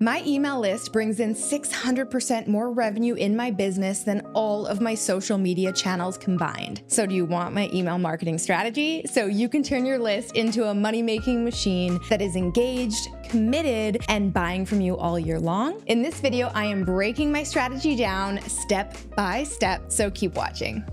My email list brings in 600% more revenue in my business than all of my social media channels combined. So do you want my email marketing strategy so you can turn your list into a money-making machine that is engaged, committed, and buying from you all year long? In this video, I am breaking my strategy down step by step, so keep watching.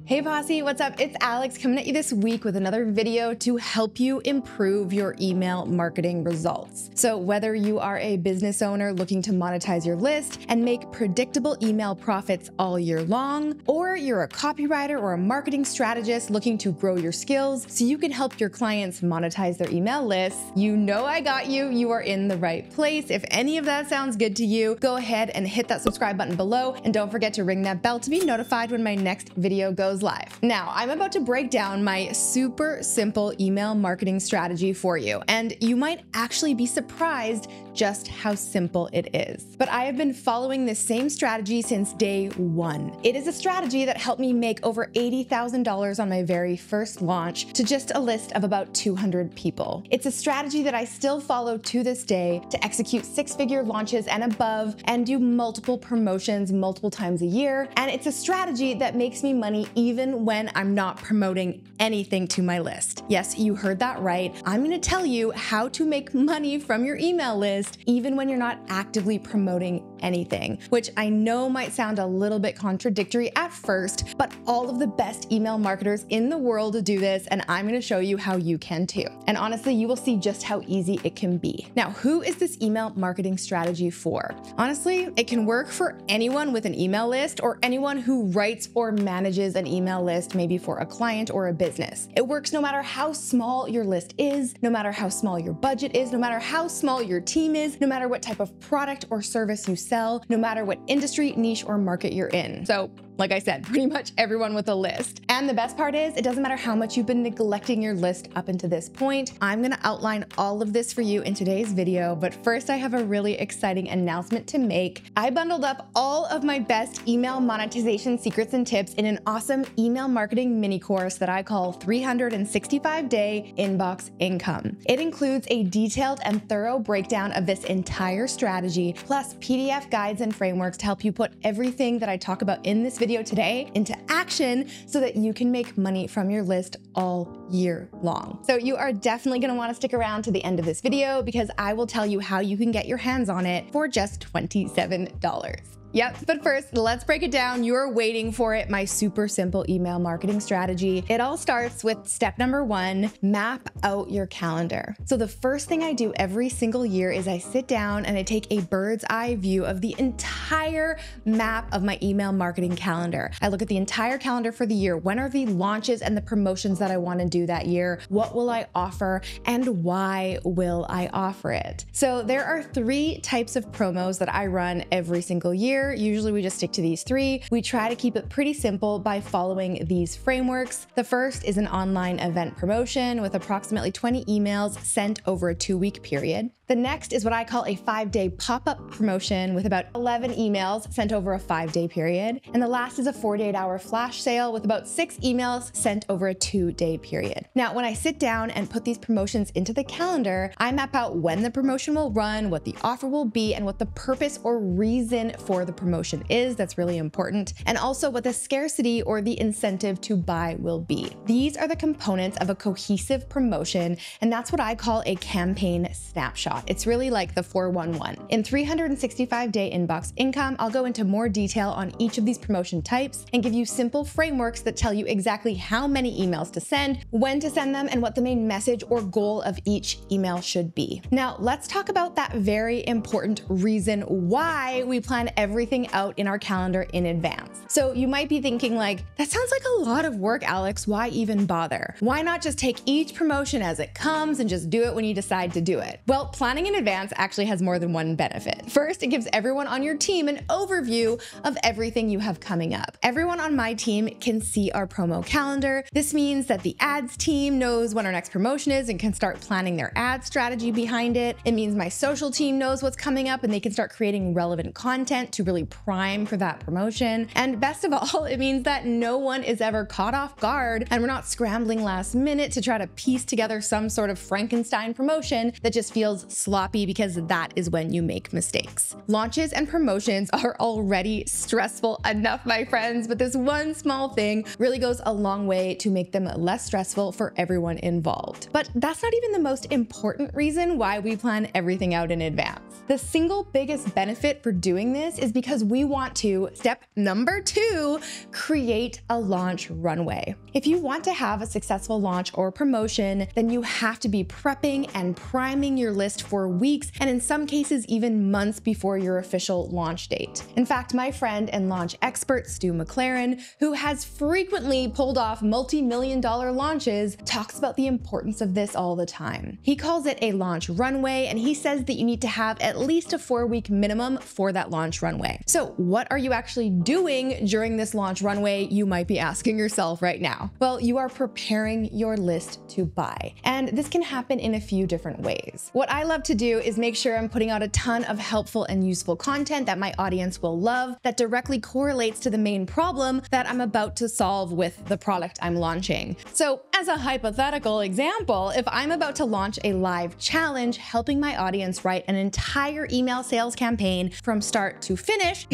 Hey Posse, what's up? It's Alex coming at you this week with another video to help you improve your email marketing results. So whether you are a business owner looking to monetize your list and make predictable email profits all year long, or you're a copywriter or a marketing strategist looking to grow your skills so you can help your clients monetize their email lists, you know I got you. You are in the right place. If any of that sounds good to you, go ahead and hit that subscribe button below, and don't forget to ring that bell to be notified when my next video goes live. Now, I'm about to break down my super simple email marketing strategy for you, and you might actually be surprised just how simple it is. But I have been following this same strategy since day one. It is a strategy that helped me make over $80,000 on my very first launch to just a list of about 200 people. It's a strategy that I still follow to this day to execute six-figure launches and above and do multiple promotions multiple times a year. And it's a strategy that makes me money even when I'm not promoting anything to my list. Yes, you heard that right. I'm gonna tell you how to make money from your email list even when you're not actively promoting anything, which I know might sound a little bit contradictory at first, but all of the best email marketers in the world do this, and I'm gonna show you how you can too. And honestly, you will see just how easy it can be. Now, who is this email marketing strategy for? Honestly, it can work for anyone with an email list or anyone who writes or manages an email list, maybe for a client or a business. It works no matter how small your list is, no matter how small your budget is, no matter how small your team is, no matter what type of product or service you sell, no matter what industry, niche, or market you're in. So, like I said, pretty much everyone with a list. And the best part is, it doesn't matter how much you've been neglecting your list up until this point. I'm gonna outline all of this for you in today's video, but first I have a really exciting announcement to make. I bundled up all of my best email monetization secrets and tips in an awesome email marketing mini course that I call 365-Day Inbox Income. It includes a detailed and thorough breakdown of this entire strategy, plus PDF guides and frameworks to help you put everything that I talk about in this video today into action so that you can make money from your list all year long. So you are definitely going to want to stick around to the end of this video because I will tell you how you can get your hands on it for just $27. Yep, but first, let's break it down. You're waiting for it, my super simple email marketing strategy. It all starts with step number one, map out your calendar. So the first thing I do every single year is I sit down and I take a bird's eye view of the entire map of my email marketing calendar. I look at the entire calendar for the year. When are the launches and the promotions that I want to do that year? What will I offer and why will I offer it? So there are three types of promos that I run every single year. Usually we just stick to these three. We try to keep it pretty simple by following these frameworks. The first is an online event promotion with approximately 20 emails sent over a 2-week period. The next is what I call a 5-day pop-up promotion with about 11 emails sent over a 5-day period. And the last is a 48-hour flash sale with about 6 emails sent over a 2-day period. Now, when I sit down and put these promotions into the calendar, I map out when the promotion will run, what the offer will be, and what the purpose or reason for the promotion is. That's really important. And also what the scarcity or the incentive to buy will be. These are the components of a cohesive promotion, and that's what I call a campaign snapshot. It's really like the 411. In 365-Day Inbox Income, I'll go into more detail on each of these promotion types and give you simple frameworks that tell you exactly how many emails to send, when to send them, and what the main message or goal of each email should be. Now, let's talk about that very important reason why we plan everything out in our calendar in advance. So you might be thinking like, that sounds like a lot of work, Alex. Why even bother? Why not just take each promotion as it comes and just do it when you decide to do it? Well, planning in advance actually has more than one benefit. First, it gives everyone on your team an overview of everything you have coming up. Everyone on my team can see our promo calendar. This means that the ads team knows when our next promotion is and can start planning their ad strategy behind it. It means my social team knows what's coming up and they can start creating relevant content to really prime for that promotion. And best of all, it means that no one is ever caught off guard and we're not scrambling last minute to try to piece together some sort of Frankenstein promotion that just feels sloppy, because that is when you make mistakes. Launches and promotions are already stressful enough, my friends, but this one small thing really goes a long way to make them less stressful for everyone involved. But that's not even the most important reason why we plan everything out in advance. The single biggest benefit for doing this is because we want to, step number 2, create a launch runway. If you want to have a successful launch or promotion, then you have to be prepping and priming your list for weeks, and in some cases even months before your official launch date. In fact, my friend and launch expert Stu McLaren, who has frequently pulled off multi-million-dollar launches, talks about the importance of this all the time. He calls it a launch runway, and he says that you need to have at least a 4-week minimum for that launch runway. So what are you actually doing during this launch runway, you might be asking yourself right now? Well, you are preparing your list to buy, and this can happen in a few different ways. What I love to do is make sure I'm putting out a ton of helpful and useful content that my audience will love, that directly correlates to the main problem that I'm about to solve with the product I'm launching. So as a hypothetical example, if I'm about to launch a live challenge helping my audience write an entire email sales campaign from start to finish,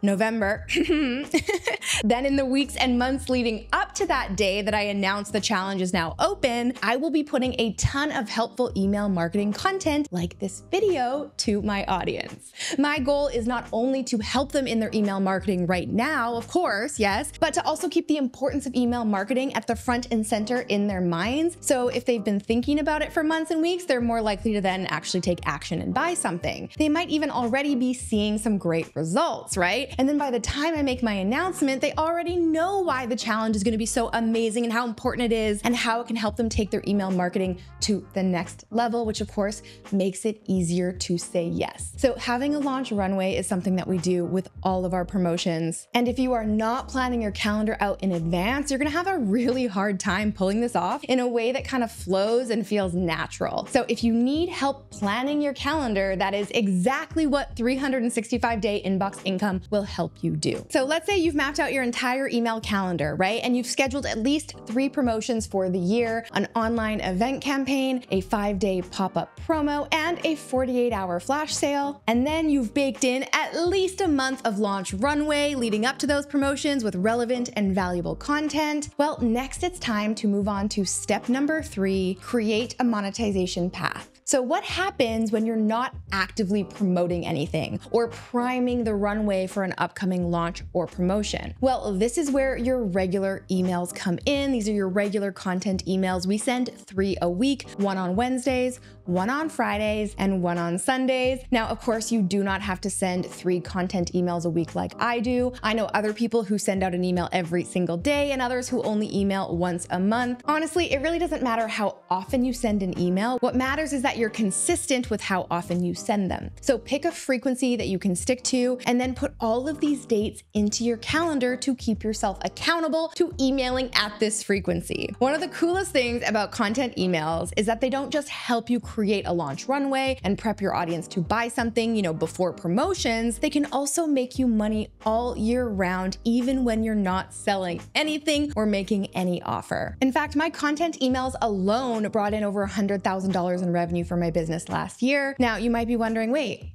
November, then in the weeks and months leading up to that day that I announce the challenge is now open, I will be putting a ton of helpful email marketing content like this video to my audience. My goal is not only to help them in their email marketing right now, of course, yes, but to also keep the importance of email marketing at the front and center in their minds. So if they've been thinking about it for months and weeks, they're more likely to then actually take action and buy something. They might even already be seeing some great results, right? And then by the time I make my announcement, they already know why the challenge is going to be so amazing and how important it is and how it can help them take their email marketing to the next level, which of course makes it easier to say yes. So having a launch runway is something that we do with all of our promotions. And if you are not planning your calendar out in advance, you're going to have a really hard time pulling this off in a way that kind of flows and feels natural. So if you need help planning your calendar, that is exactly what 365-day inbox income will help you do. So let's say you've mapped out your entire email calendar, right? And you've scheduled at least 3 promotions for the year, an online event campaign, a 5-day pop-up promo, and a 48-hour flash sale. And then you've baked in at least a month of launch runway leading up to those promotions with relevant and valuable content. Well, next it's time to move on to step number 3, create a monetization path. So what happens when you're not actively promoting anything or priming the runway for an upcoming launch or promotion? Well, this is where your regular emails come in. These are your regular content emails. We send 3 a week, 1 on Wednesdays, 1 on Fridays, and 1 on Sundays. Now, of course, you do not have to send 3 content emails a week like I do. I know other people who send out an email every single day and others who only email once a month. Honestly, it really doesn't matter how often you send an email. What matters is that you're consistent with how often you send them. So pick a frequency that you can stick to and then put all of these dates into your calendar to keep yourself accountable to emailing at this frequency. One of the coolest things about content emails is that they don't just help you create a launch runway and prep your audience to buy something, before promotions. They can also make you money all year round, even when you're not selling anything or making any offer. In fact, my content emails alone brought in over $100,000 in revenue for my business last year. Now, you might be wondering, wait,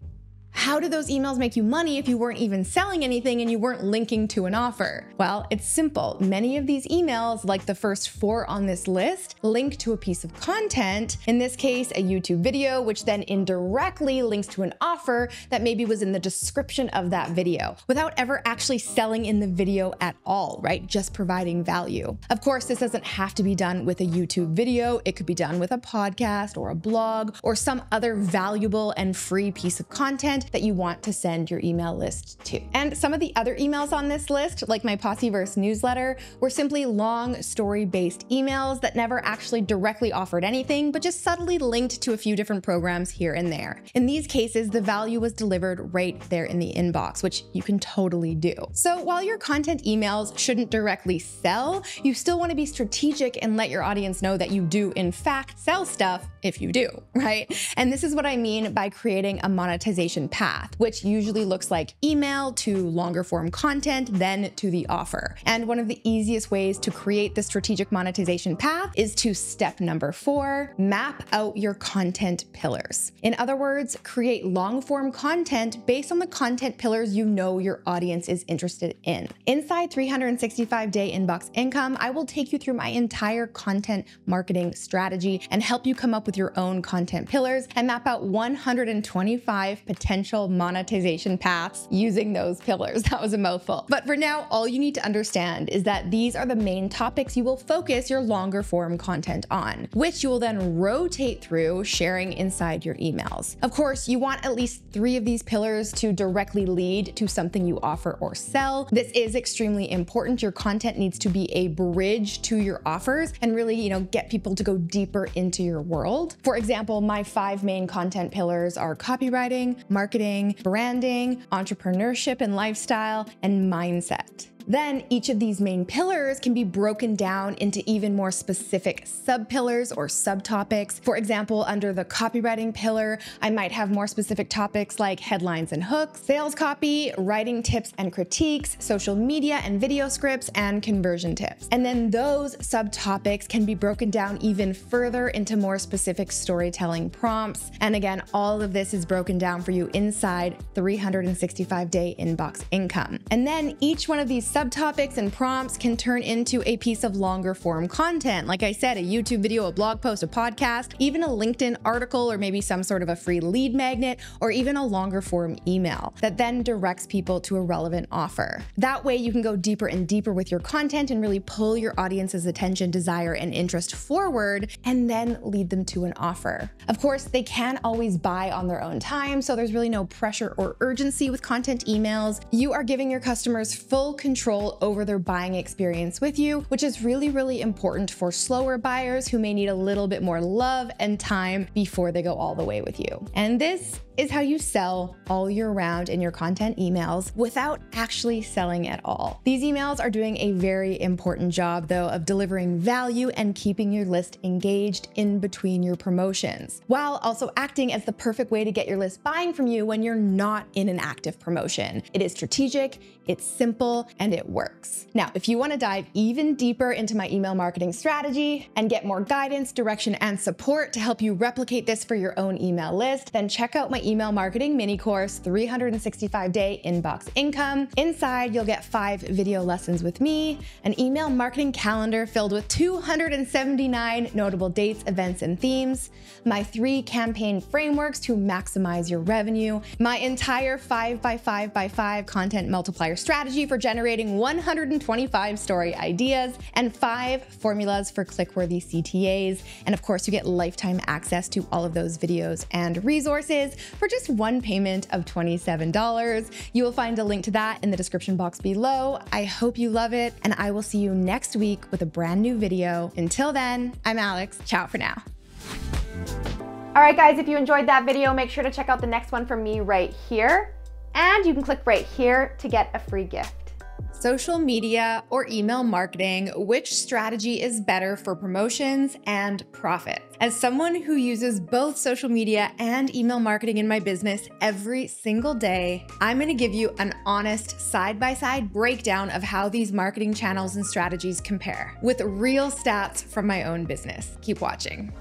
how do those emails make you money if you weren't even selling anything and you weren't linking to an offer? Well, it's simple. Many of these emails, like the first 4 on this list, link to a piece of content, in this case, a YouTube video, which then indirectly links to an offer that maybe was in the description of that video, without ever actually selling in the video at all, right? Just providing value. Of course, this doesn't have to be done with a YouTube video. It could be done with a podcast or a blog or some other valuable and free piece of content content that you want to send your email list to. And some of the other emails on this list, like my POSSE newsletter, were simply long story-based emails that never actually directly offered anything, but just subtly linked to a few different programs here and there. In these cases, the value was delivered right there in the inbox, which you can totally do. So while your content emails shouldn't directly sell, you still want to be strategic and let your audience know that you do in fact sell stuff if you do, right? And this is what I mean by creating a monetization path, which usually looks like email to longer form content, then to the offer. And one of the easiest ways to create the strategic monetization path is to step number 4, map out your content pillars. In other words, create long form content based on the content pillars you know your audience is interested in. Inside 365-day inbox income, I will take you through my entire content marketing strategy and help you come up with your own content pillars and map out 125 potential monetization paths using those pillars. That was a mouthful. But for now, all you need to understand is that these are the main topics you will focus your longer form content on, which you will then rotate through sharing inside your emails. Of course, you want at least 3 of these pillars to directly lead to something you offer or sell. This is extremely important. Your content needs to be a bridge to your offers and really, get people to go deeper into your world. For example, my 5 main content pillars are copywriting, marketing, branding, entrepreneurship and lifestyle, and mindset. Then each of these main pillars can be broken down into even more specific sub-pillars or subtopics. For example, under the copywriting pillar, I might have more specific topics like headlines and hooks, sales copy, writing tips and critiques, social media and video scripts, and conversion tips. And then those subtopics can be broken down even further into more specific storytelling prompts. And again, all of this is broken down for you inside 365-day inbox income. And then each one of these subtopics and prompts can turn into a piece of longer form content. Like I said, a YouTube video, a blog post, a podcast, even a LinkedIn article, or maybe some sort of a free lead magnet, or even a longer form email that then directs people to a relevant offer. That way you can go deeper and deeper with your content and really pull your audience's attention, desire, and interest forward, and then lead them to an offer. Of course, they can always buy on their own time, so there's really no pressure or urgency with content emails. You are giving your customers full control over their buying experience with you, which is really, really important for slower buyers who may need a little bit more love and time before they go all the way with you. And this is how you sell all year round in your content emails without actually selling at all. These emails are doing a very important job, though, of delivering value and keeping your list engaged in between your promotions, while also acting as the perfect way to get your list buying from you when you're not in an active promotion. It is strategic, it's simple, and it works. Now, if you want to dive even deeper into my email marketing strategy and get more guidance, direction, and support to help you replicate this for your own email list, then check out my email marketing mini course, 365-day inbox income. Inside, you'll get 5 video lessons with me, an email marketing calendar filled with 279 notable dates, events, and themes, my 3 campaign frameworks to maximize your revenue, my entire 5x5x5 content multiplier strategy for generating 125 story ideas, and 5 formulas for click-worthy CTAs. And of course, you get lifetime access to all of those videos and resources for just one payment of $27. You will find a link to that in the description box below. I hope you love it, and I will see you next week with a brand new video. Until then, I'm Alex. Ciao for now. All right, guys, if you enjoyed that video, make sure to check out the next one from me right here. And you can click right here to get a free gift. Social media or email marketing, which strategy is better for promotions and profit? As someone who uses both social media and email marketing in my business every single day, I'm going to give you an honest side-by-side breakdown of how these marketing channels and strategies compare with real stats from my own business. Keep watching.